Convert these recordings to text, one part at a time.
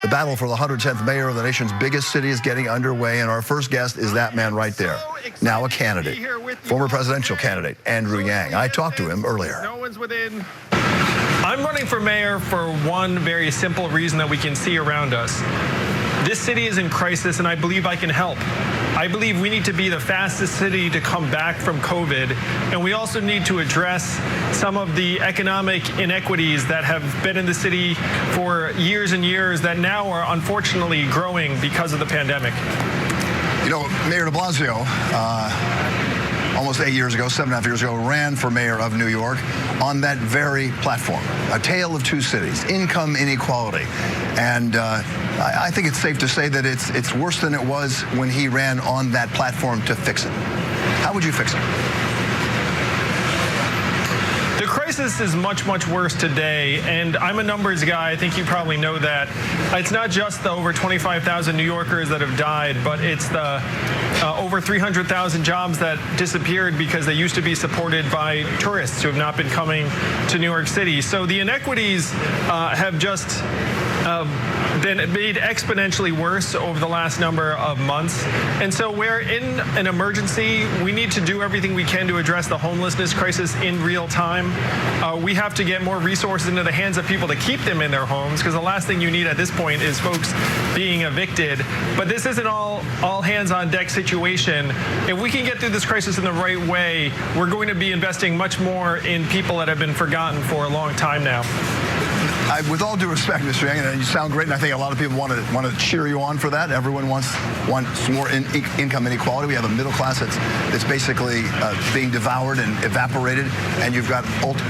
The battle for the 110th mayor of the nation's biggest city is getting underway, and our first guest is that man right there, now a candidate, former presidential candidate, Andrew Yang. I talked to him earlier. No one's within. I'm running for mayor for one very simple reason that we can see around us. This city is in crisis, and I believe I can help. I believe we need to be the fastest city to come back from COVID, and we also need to address some of the economic inequities that have been in the city for years and years that now are unfortunately growing because of the pandemic. You know, Mayor de Blasio, almost 8 years ago, 7.5 years ago, ran for mayor of New York on that very platform. A tale of two cities, income inequality. And I think it's safe to say that it's worse than it was when he ran on that platform to fix it. How would you fix it? The crisis is much, much worse today, and I'm a numbers guy. I think you probably know that. It's not just the over 25,000 New Yorkers that have died, but it's the over 300,000 jobs that disappeared because they used to be supported by tourists who have not been coming to New York City. So the inequities have just been made exponentially worse over the last number of months. And so we're in an emergency. We need to do everything we can to address the homelessness crisis in real time. We have to get more resources into the hands of people to keep them in their homes, because the last thing you need at this point is folks being evicted. But this isn't all hands on deck situation. If we can get through this crisis in the right way, we're going to be investing much more in people that have been forgotten for a long time now. With all due respect, Mr. Yang, and you sound great, and I think a lot of people want to cheer you on for that. Everyone wants more income inequality. We have a middle class that's basically being devoured and evaporated, and you've got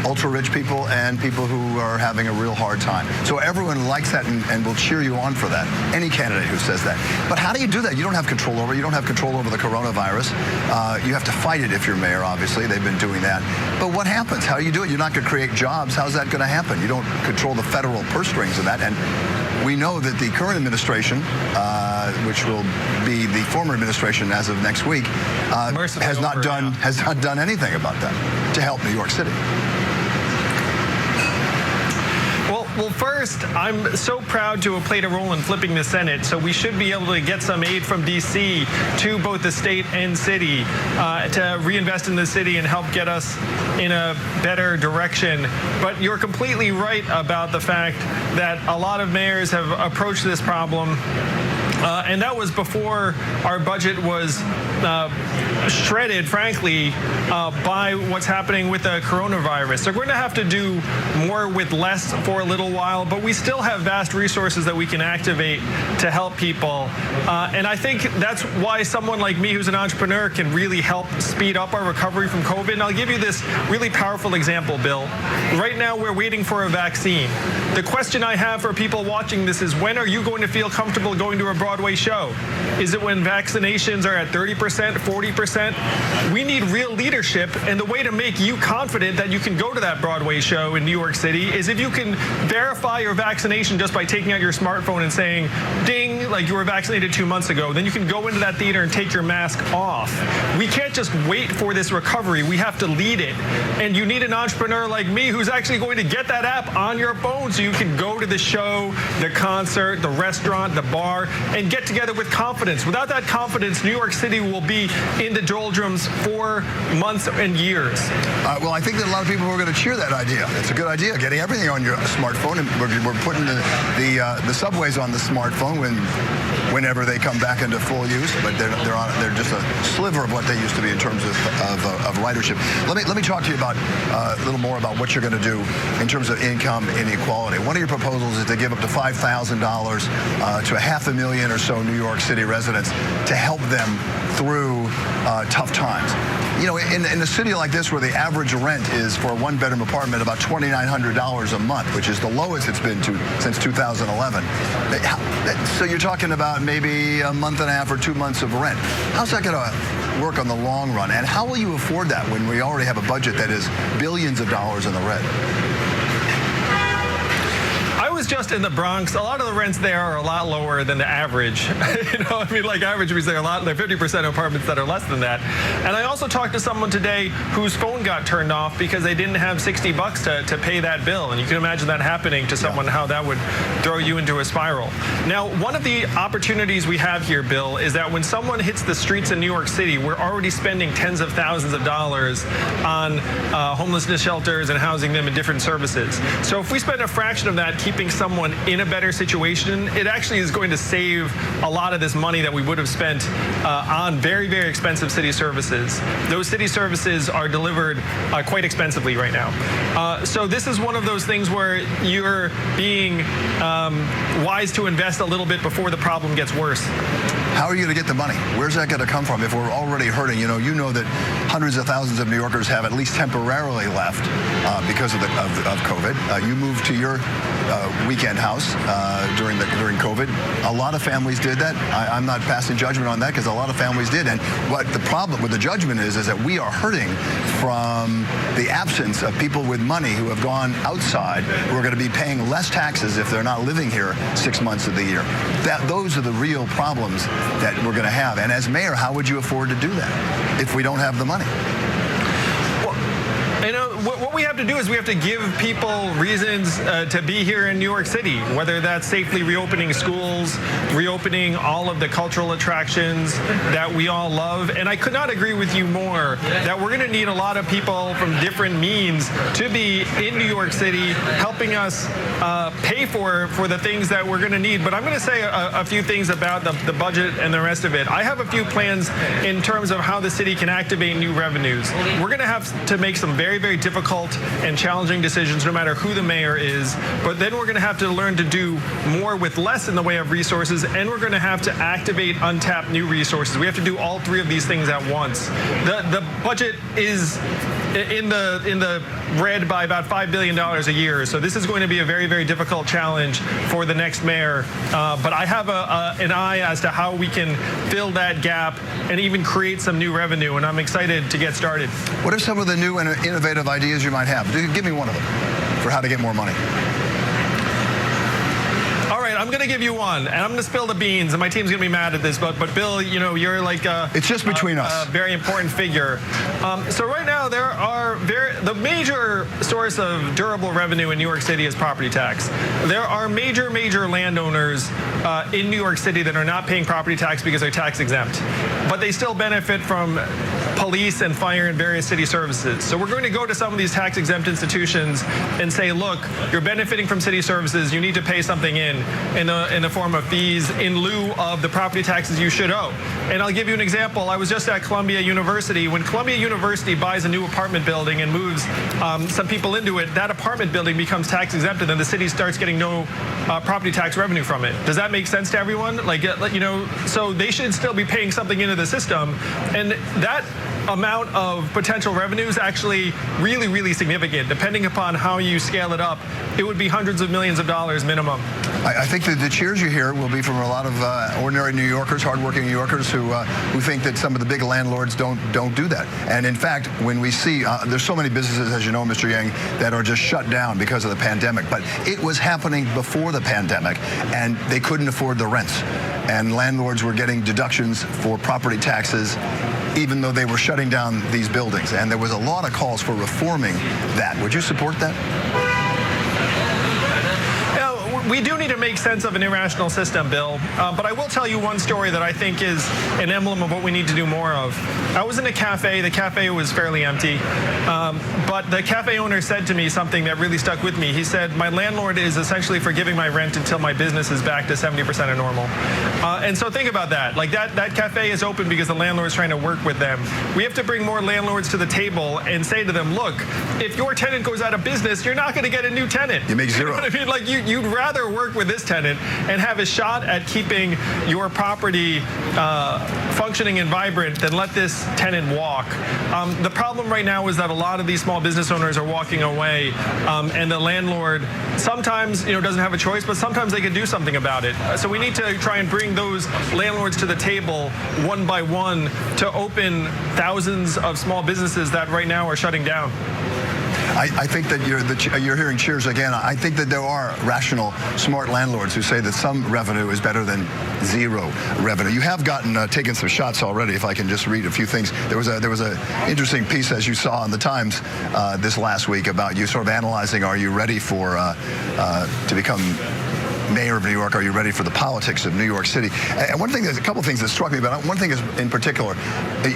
ultra-rich people and people who are having a real hard time. So everyone likes that and will cheer you on for that, any candidate who says that. But how do you do that? You don't have control over it. You don't have control over the coronavirus. You have to fight it if you're mayor, obviously. They've been doing that. But what happens? How do you do it? You're not going to create jobs. How's that going to happen? You don't control the federal purse strings of that, and we know that the current administration, which will be the former administration as of next week, has not done anything about that to help New York City. Well, first, I'm so proud to have played a role in flipping the Senate, so we should be able to get some aid from D.C. to both the state and city to reinvest in the city and help get us in a better direction. But you're completely right about the fact that a lot of mayors have approached this problem, and that was before our budget was shredded, frankly, by what's happening with the coronavirus. So we're going to have to do more with less for a little while, but we still have vast resources that we can activate to help people. And I think that's why someone like me who's an entrepreneur can really help speed up our recovery from COVID. And I'll give you this really powerful example, Bill. Right now, we're waiting for a vaccine. The question I have for people watching this is, when are you going to feel comfortable going to a Broadway show? Is it when vaccinations are at 30%, 40%? We need real leadership, and the way to make you confident that you can go to that Broadway show in New York City is if you can verify your vaccination just by taking out your smartphone and saying, ding, like you were vaccinated 2 months ago. Then you can go into that theater and take your mask off. We can't just wait for this recovery. We have to lead it. And you need an entrepreneur like me who's actually going to get that app on your phone so you can go to the show, the concert, the restaurant, the bar, and get together with confidence. Without that confidence, New York City will be in the doldrums for months and years. Well, I think that a lot of people are going to cheer that idea. It's a good idea, getting everything on your smartphone, and we're putting the subways on the smartphone whenever they come back into full use. But they're just a sliver of what they used to be in terms of ridership. Let me talk to you about a little more about what you're going to do in terms of income inequality. One of your proposals is to give up to $5,000 to 500,000 or so New York City residents to help them through tough times. You know, in a city like this where the average rent is for a one-bedroom apartment about $2,900 a month, which is the lowest it's been since 2011. So you're talking about maybe a month and a half or 2 months of rent. How's that going to work on the long run? And how will you afford that when we already have a budget that is billions of dollars in the red? I was is just in the Bronx. A lot of the rents there are a lot lower than the average. I mean, like average means there are 50% apartments that are less than that. And I also talked to someone today whose phone got turned off because they didn't have $60 to pay that bill. And you can imagine that happening to someone, how that would throw you into a spiral. Now, one of the opportunities we have here, Bill, is that when someone hits the streets in New York City, we're already spending tens of thousands of dollars on homelessness shelters and housing them in different services. So if we spend a fraction of that keeping someone in a better situation, it actually is going to save a lot of this money that we would have spent on very, very expensive city services. Those city services are delivered quite expensively right now. So this is one of those things where you're being wise to invest a little bit before the problem gets worse. How are you going to get the money? Where's that going to come from if we're already hurting? You know that hundreds of thousands of New Yorkers have at least temporarily left because of COVID. You moved to your weekend house during COVID. A lot of families did that. I'm not passing judgment on that because a lot of families did. And what the problem with the judgment is that we are hurting from the absence of people with money who have gone outside, who are going to be paying less taxes if they're not living here 6 months of the year. Those are the real problems that we're going to have. And as mayor, how would you afford to do that if we don't have the money? What we have to do is we have to give people reasons to be here in New York City, whether that's safely reopening schools, reopening all of the cultural attractions that we all love. And I could not agree with you more that we're going to need a lot of people from different means to be in New York City helping us pay for the things that we're going to need. But I'm going to say a few things about the budget and the rest of it. I have a few plans in terms of how the city can activate new revenues. We're going to have to make some very, very difficult and challenging decisions no matter who the mayor is, but then we're going to have to learn to do more with less in the way of resources, and we're going to have to activate untapped new resources. We have to do all three of these things at once. The budget is in the red by about $5 billion a year, so this is going to be a very, very difficult challenge for the next mayor, but I have an eye as to how we can fill that gap and even create some new revenue, and I'm excited to get started. What are some of the new and innovative ideas you might have? Give me one of them for how to get more money. All right, I'm going to give you one, and I'm going to spill the beans, and my team's going to be mad at this, but Bill, you're like it's just between us. A very important figure. So right now, there are the major source of durable revenue in New York City is property tax. There are major landowners in New York City that are not paying property tax because they're tax exempt, but they still benefit from police and fire and various city services. So we're going to go to some of these tax exempt institutions and say, look, you're benefiting from city services. You need to pay something in the form of fees in lieu of the property taxes you should owe. And I'll give you an example. I was just at Columbia University. When Columbia University buys a new apartment building and moves some people into it, that apartment building becomes tax exempt, and then the city starts getting no property tax revenue from it. Does that make sense to everyone? So they should still be paying something into the system, and that amount of potential revenue is actually really, really significant. Depending upon how you scale it up, it would be hundreds of millions of dollars minimum. I think that the cheers you hear will be from a lot of ordinary New Yorkers, hardworking New Yorkers who think that some of the big landlords don't do that. And in fact, when we see, there's so many businesses, as you know, Mr. Yang, that are just shut down because of the pandemic. But it was happening before the pandemic, and they couldn't afford the rents. And landlords were getting deductions for property taxes, even though they were shutting down these buildings. And there was a lot of calls for reforming that. Would you support that? We do need to make sense of an irrational system, Bill. But I will tell you one story that I think is an emblem of what we need to do more of. I was in a cafe. The cafe was fairly empty. But the cafe owner said to me something that really stuck with me. He said, my landlord is essentially forgiving my rent until my business is back to 70% of normal. And so think about that. Like that cafe is open because the landlord is trying to work with them. We have to bring more landlords to the table and say to them, look, if your tenant goes out of business, you're not going to get a new tenant. You make zero. You know what I mean? Like you'd rather work with this tenant and have a shot at keeping your property functioning and vibrant than let this tenant walk. The problem right now is that a lot of these small business owners are walking away, and the landlord sometimes doesn't have a choice, but sometimes they can do something about it. So we need to try and bring those landlords to the table one by one to open thousands of small businesses that right now are shutting down. I think that you're hearing cheers again. I think that there are rational, smart landlords who say that some revenue is better than zero revenue. You have taken some shots already. If I can just read a few things, there was a interesting piece, as you saw in the Times this last week, about you sort of analyzing: are you ready for to become mayor of New York? Are you ready for the politics of New York City? And there's a couple of things that struck me, but one thing is in particular,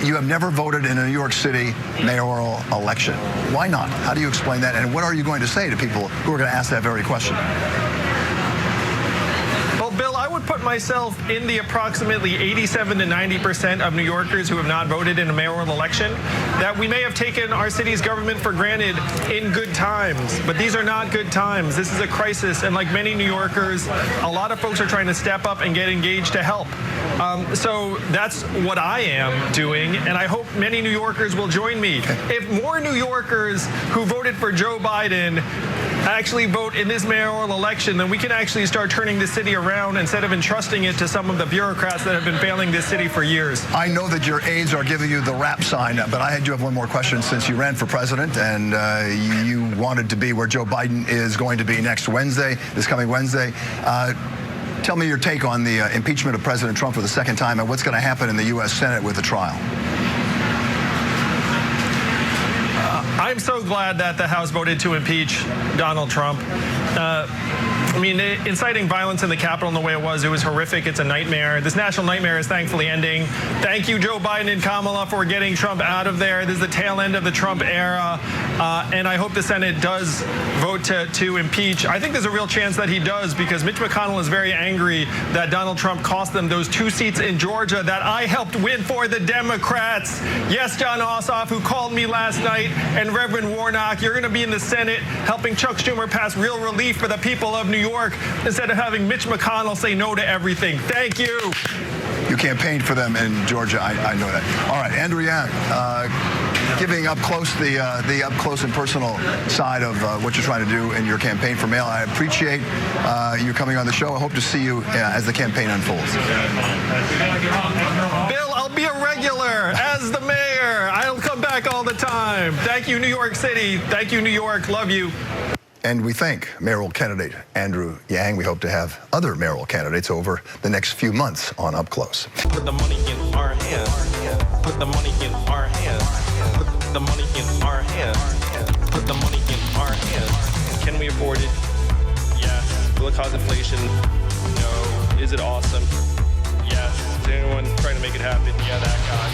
you have never voted in a New York City mayoral election. Why not? How do you explain that? And what are you going to say to people who are going to ask that very question? Well, Bill, I would put myself in the approximately 87 to 90% of New Yorkers who have not voted in a mayoral election, that we may have taken our city's government for granted in good times, but these are not good times. This is a crisis, and like many New Yorkers, a lot of folks are trying to step up and get engaged to help. So that's what I am doing, and I hope many New Yorkers will join me. If more New Yorkers who voted for Joe Biden actually vote in this mayoral election, then we can actually start turning the city around instead of entrusting it to some of the bureaucrats that have been failing this city for years. I know that your aides are giving you the rap sign, but I do have one more question. Since you ran for president and you wanted to be where Joe Biden is going to be this coming Wednesday, tell me your take on the impeachment of President Trump for the second time and what's going to happen in the U.S. Senate with the trial. I'm so glad that the House voted to impeach Donald Trump. I mean, inciting violence in the Capitol in the way it was horrific. It's a nightmare. This national nightmare is thankfully ending. Thank you, Joe Biden and Kamala, for getting Trump out of there. This is the tail end of the Trump era, and I hope the Senate does vote to impeach. I think there's a real chance that he does, because Mitch McConnell is very angry that Donald Trump cost them those 2 seats in Georgia that I helped win for the Democrats. Yes, John Ossoff, who called me last night, and Reverend Warnock, you're going to be in the Senate helping Chuck Schumer pass real relief for the people of New York instead of having Mitch McConnell say no to everything. Thank you. You campaigned for them in Georgia. I know that. All right, Andrew Yang, giving up close the up close and personal side of what you're trying to do in your campaign for mayor. I appreciate you coming on the show. I hope to see you as the campaign unfolds. Bill, I'll be a regular as the mayor. I'll come back all the time. Thank you, New York City. Thank you, New York. Love you. And we thank mayoral candidate Andrew Yang. We hope to have other mayoral candidates over the next few months on Up Close. Put the money in our hands. Put the money in our hands. Put the money in our hands. Put the money in our hands. Can we afford it? Yes. Will it cause inflation? No. Is it awesome? Yes. Is anyone trying to make it happen? Yeah, that guy.